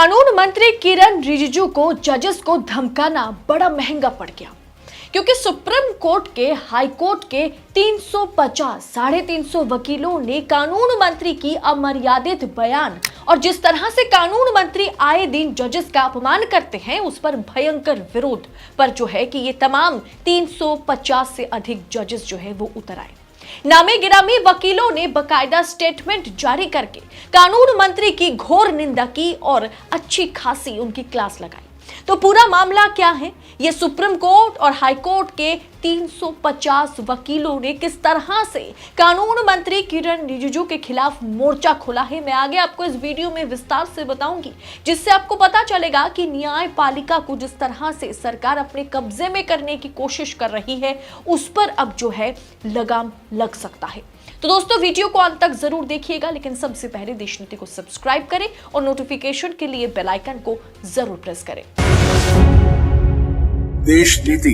कानून मंत्री किरण रिजिजू को जजेस को धमकाना बड़ा महंगा पड़ गया, क्योंकि सुप्रीम कोर्ट के हाई कोर्ट के 350 वकीलों ने कानून मंत्री की अमर्यादित बयान और जिस तरह से कानून मंत्री आए दिन जजेस का अपमान करते हैं उस पर भयंकर विरोध पर जो है कि ये तमाम 350 से अधिक जजेस जो है वो उतर आए। नामे गिरामी वकीलों ने बकायदा स्टेटमेंट जारी करके कानून मंत्री की घोर निंदा की और अच्छी खासी उनकी क्लास लगाई। तो पूरा मामला क्या है, ये सुप्रीम कोर्ट और हाई कोर्ट के 350 वकीलों ने किस तरह से कानून मंत्री किरण रिजिजू के खिलाफ मोर्चा खोला है, मैं आगे आपको इस वीडियो में विस्तार से बताऊंगी, जिससे आपको पता चलेगा कि न्यायपालिका को जिस तरह से सरकार अपने कब्जे में करने की कोशिश कर रही है उस पर अब जो है लगाम लग सकता है। तो दोस्तों वीडियो को अंत तक जरूर देखिएगा, लेकिन सबसे पहले देश नीति को सब्सक्राइब करें और नोटिफिकेशन के लिए बेल आइकन को जरूर प्रेस करें। देश नीति,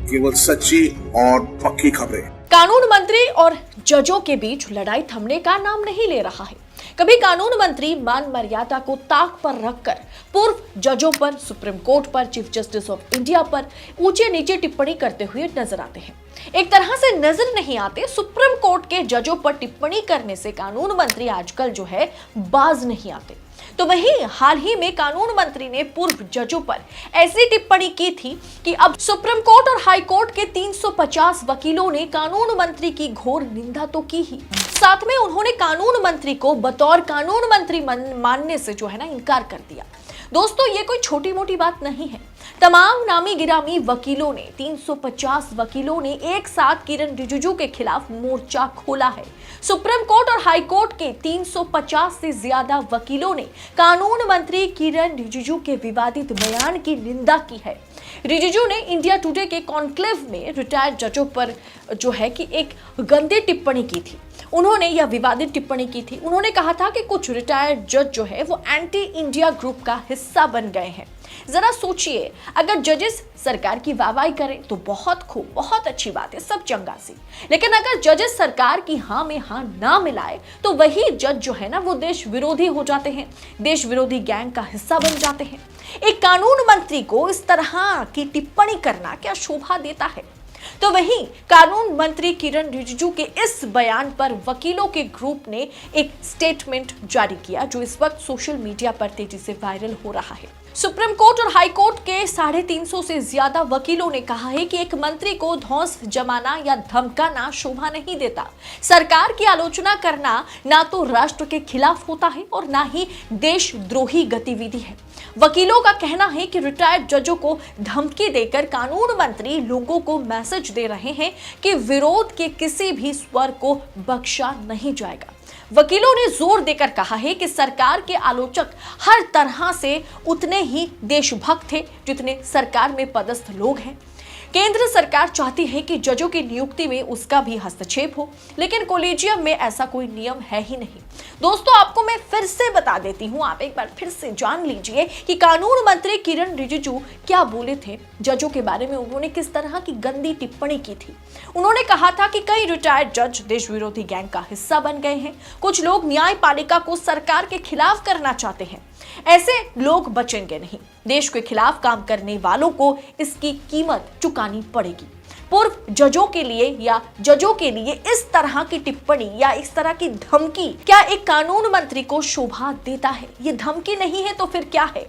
केवल सच्ची और पक्की खबरें। कानून मंत्री और जजों के बीच लड़ाई थमने का नाम नहीं ले रहा है। कभी कानून मंत्री मान मर्यादा को ताक पर रखकर पूर्व जजों पर, सुप्रीम कोर्ट पर, चीफ जस्टिस ऑफ इंडिया पर ऊंचे नीचे टिप्पणी करते हुए नजर आते हैं। एक तरह से नजर नहीं आते, सुप्रीम कोर्ट के जजों पर टिप्पणी करने से कानून मंत्री आजकल जो है बाज नहीं आते। तो वहीं हाल ही में कानून मंत्री ने पूर्व जजों पर ऐसी टिप्पणी की थी कि अब सुप्रीम कोर्ट और हाई कोर्ट के 350 वकीलों ने कानून मंत्री की घोर निंदा तो की ही, साथ में उन्होंने कानून मंत्री को बतौर कानून मंत्री मानने से जो है ना इनकार कर दिया। दोस्तों ये कोई छोटी मोटी बात नहीं है। तमाम नामी गिरामी वकीलों ने 350 वकीलों ने एक साथ किरण रिजिजू के खिलाफ मोर्चा खोला है। सुप्रीम कोर्ट और हाई कोर्ट के 350 से ज्यादा वकीलों ने कानून मंत्री किरण रिजिजू के विवादित बयान की निंदा की है। रिजिजू ने इंडिया टुडे के कॉन्क्लेव में रिटायर्ड जजों पर जो है कि एक गंदी टिप्पणी की थी। उन्होंने यह विवादित टिप्पणी की थी। उन्होंने कहा था कि कुछ रिटायर्ड जज जो है वो एंटी इंडिया ग्रुप का हिस्सा बन गए हैं। जरा सोचिए, अगर जजेस सरकार की वाहवाही करें तो बहुत खूब, बहुत अच्छी बात है, सब चंगा सी, लेकिन अगर जजेस सरकार की हाँ में हाँ ना मिलाए तो वही जज जो है ना वो देश विरोधी हो जाते हैं, देश विरोधी गैंग का हिस्सा बन जाते हैं। एक कानून मंत्री को इस तरह की टिप्पणी करना क्या शोभा देता है? तो वहीं कानून मंत्री किरण रिजिजू के इस बयान पर वकीलों के ग्रुप ने एक स्टेटमेंट जारी किया, जो इस वक्त सोशल मीडिया पर तेजी से वायरल हो रहा है। सुप्रीम कोर्ट और हाई कोर्ट के 350 से ज्यादा वकीलों ने कहा है कि एक मंत्री को धौंस जमाना या धमकाना शोभा नहीं देता। सरकार की आलोचना करना ना तो राष्ट्र के खिलाफ होता है और ना ही देशद्रोही गतिविधि है। वकीलों का कहना है कि रिटायर्ड जजों को धमकी देकर कानून मंत्री लोगों को मैसेज दे रहे हैं कि विरोध के किसी भी स्वर को बख्शा नहीं जाएगा। वकीलों ने जोर देकर कहा है कि सरकार के आलोचक हर तरह से उतने ही देशभक्त थे जितने सरकार में पदस्थ लोग हैं। केंद्र सरकार चाहती है कि जजों की नियुक्ति में उसका भी हस्तक्षेप हो, लेकिन कॉलेजियम में ऐसा कोई नियम है ही नहीं। दोस्तों आपको मैं फिर से बता देती हूं, आप एक बार फिर से जान लीजिए कि कानून मंत्री किरण रिजिजू क्या बोले थे जजों के बारे में। उन्होंने किस तरह की गंदी टिप्पणी की थी। उन्होंने कहा था कि कई रिटायर्ड जज देश विरोधी गैंग का हिस्सा बन गए हैं। कुछ लोग न्यायपालिका को सरकार के खिलाफ करना चाहते हैं। ऐसे लोग बचेंगे नहीं। देश के खिलाफ काम करने वालों को इसकी कीमत चुकानी पड़ेगी। पूर्व जजों के लिए या जजों के लिए इस तरह की टिप्पणी या इस तरह की धमकी क्या एक कानून मंत्री को शोभा देता है? ये धमकी नहीं है तो फिर क्या है?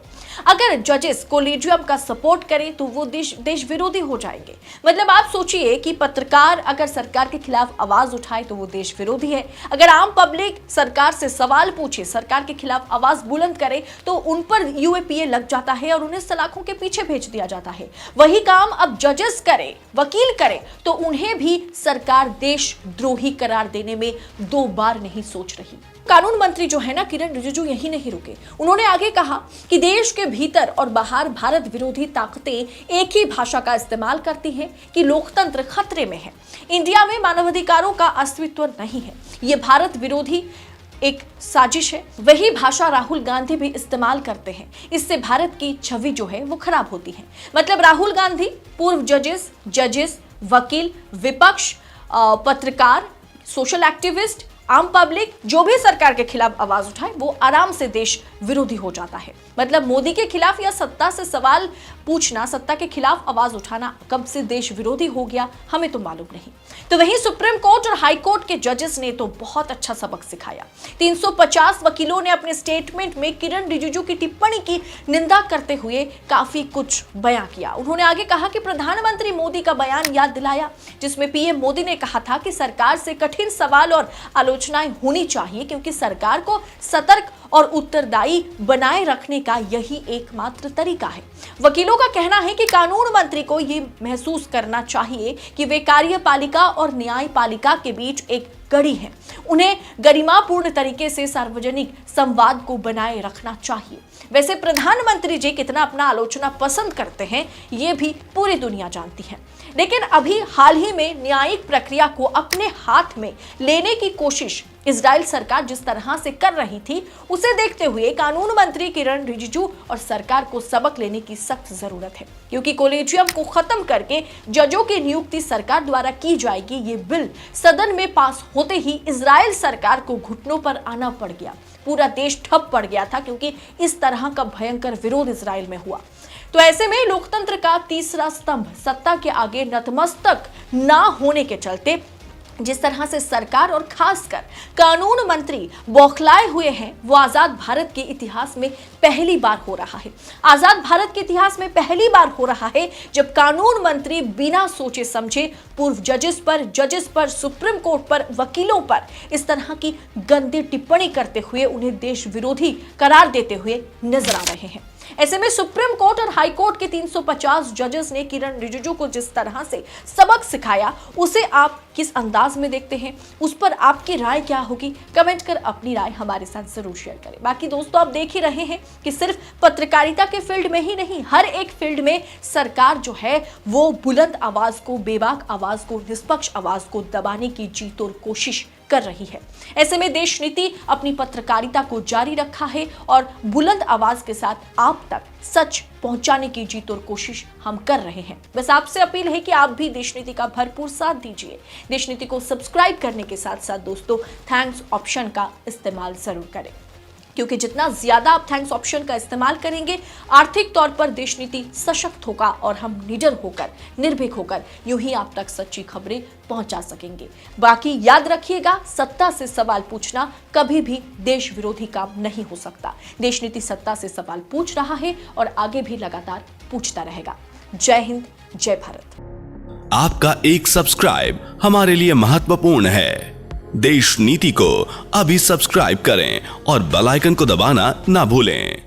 अगर जजेस कोलेजियम का सपोर्ट करें तो वो देश विरोधी हो जाएंगे। मतलब आप सोचिए कि पत्रकार अगर सरकार के खिलाफ आवाज उठाए तो वो देश विरोधी है। अगर आम पब्लिक सरकार से सवाल पूछे, सरकार के खिलाफ आवाज बुलंद करे तो उन पर यूएपीए लग जाता है और उन्हें सलाखों के पीछे भेज दिया जाता है। वही काम अब जजेस करे, वकील करे तो उन्हें भी सरकार देशद्रोही करार देने में दो बार नहीं सोच रही। कानून मंत्री जो है ना किरण रिजिजू यही नहीं रुके। उन्होंने आगे कहा कि देश के भीतर और बाहर भारत विरोधी ताकतें एक ही भाषा का इस्तेमाल करती हैं कि लोकतंत्र खतरे में है। इंडिया में मानवाधिकारों का अस्तित्व नहीं है। ये भारत विरोधी एक साजिश है। वही भाषा राहुल गांधी भी इस्तेमाल करते हैं। इससे भारत की छवि जो है वो खराब होती है। मतलब राहुल गांधी पूर्व जजेस, वकील, विपक्ष, पत्रकार, सोशल एक्टिविस्ट आम पब्लिक जो भी सरकार के खिलाफ आवाज उठाए वो आराम से देश विरोधी हो जाता है। मतलब मोदी के खिलाफ या सत्ता से सवाल पूछना, सत्ता के खिलाफ आवाज उठाना कब से देश विरोधी हो गया हमें तो मालूम नहीं। तो वहीं सुप्रीम कोर्ट और हाई कोर्ट के जजेस ने तो बहुत अच्छा सबक सिखाया। 350 वकीलों ने अपने स्टेटमेंट में किरण रिजिजू की टिप्पणी की निंदा करते हुए काफी कुछ बयां किया। उन्होंने आगे कहा कि प्रधानमंत्री मोदी का बयान याद दिलाया जिसमें पीएम मोदी ने कहा था कि सरकार से कठिन सवाल और आलोचनाएं होनी चाहिए क्योंकि सरकार को सतर्क और उत्तरदायी बनाए रखने का यही एकमात्र तरीका है। वकीलों का कहना है कि कानून मंत्री को यह महसूस करना चाहिए कि वे कार्यपालिका और न्यायपालिका के बीच एक कड़ी है। उन्हें गरिमापूर्ण तरीके से सार्वजनिक संवाद को बनाए रखना चाहिए। वैसे प्रधानमंत्री जी कितना अपना आलोचना पसंद करते हैं ये भी पूरी दुनिया जानती है, लेकिन अभी हाल ही में न्यायिक प्रक्रिया को अपने हाथ में लेने की कोशिश इजराइल सरकार जिस तरह से कर रही थी उसे देखते हुए कानून मंत्री किरण रिजिजू और सरकार को सबक लेने की सख्त जरूरत है, क्योंकि कॉलेजियम को खत्म करके जजों की नियुक्ति सरकार द्वारा की जाएगी। ये बिल सदन में पास होते ही इजराइल सरकार को घुटनों पर आना पड़ गया। पूरा देश ठप पड़ गया था क्योंकि इस तरह का भयंकर विरोध इजराइल में हुआ। तो ऐसे में लोकतंत्र का तीसरा स्तंभ सत्ता के आगे नतमस्तक ना होने के चलते जिस तरह से सरकार और खासकर कानून मंत्री बौखलाए हुए हैं वो आजाद भारत के इतिहास में पहली बार हो रहा है। आजाद भारत के इतिहास में पहली बार हो रहा है जब कानून मंत्री बिना सोचे समझे पूर्व जजेस पर, सुप्रीम कोर्ट पर, वकीलों पर इस तरह की गंदी टिप्पणी करते हुए उन्हें देश विरोधी करार देते हुए नजर आ रहे हैं। ऐसे में सुप्रीम कोर्ट और हाई कोर्ट के 350 जजेस ने किरण रिजिजू को जिस तरह से सबक सिखाया उसे आप किस अंदाज में देखते हैं, उस पर आपकी राय क्या होगी? कमेंट कर अपनी राय हमारे साथ जरूर शेयर करें। बाकी दोस्तों आप देख ही रहे हैं कि सिर्फ पत्रकारिता के फील्ड में ही नहीं, हर एक फील्ड में सरकार जो है वो बुलंद आवाज को, बेबाक आवाज को, निष्पक्ष आवाज को दबाने की जी तोड़ कोशिश कर रही है। ऐसे में देश नीति अपनी पत्रकारिता को जारी रखा है और बुलंद आवाज के साथ आप तक सच पहुंचाने की जी तोड़ कोशिश हम कर रहे हैं। बस आपसे अपील है कि आप भी देश नीति का भरपूर साथ दीजिए। देश नीति को सब्सक्राइब करने के साथ साथ दोस्तों थैंक्स ऑप्शन का इस्तेमाल जरूर करें, क्योंकि जितना ज्यादा आप थैंक्स ऑप्शन का इस्तेमाल करेंगे आर्थिक तौर पर देश नीति सशक्त होगा और हम निडर होकर, निर्भीक होकर यूं ही आप तक सच्ची खबरें पहुंचा सकेंगे। बाकी याद रखिएगा, सत्ता से सवाल पूछना कभी भी देश विरोधी काम नहीं हो सकता। देश नीति सत्ता से सवाल पूछ रहा है और आगे भी लगातार पूछता रहेगा। जय हिंद, जय भारत। आपका एक सब्सक्राइब हमारे लिए महत्वपूर्ण है। देश नीति को अभी सब्सक्राइब करें और बेल आइकन को दबाना ना भूलें।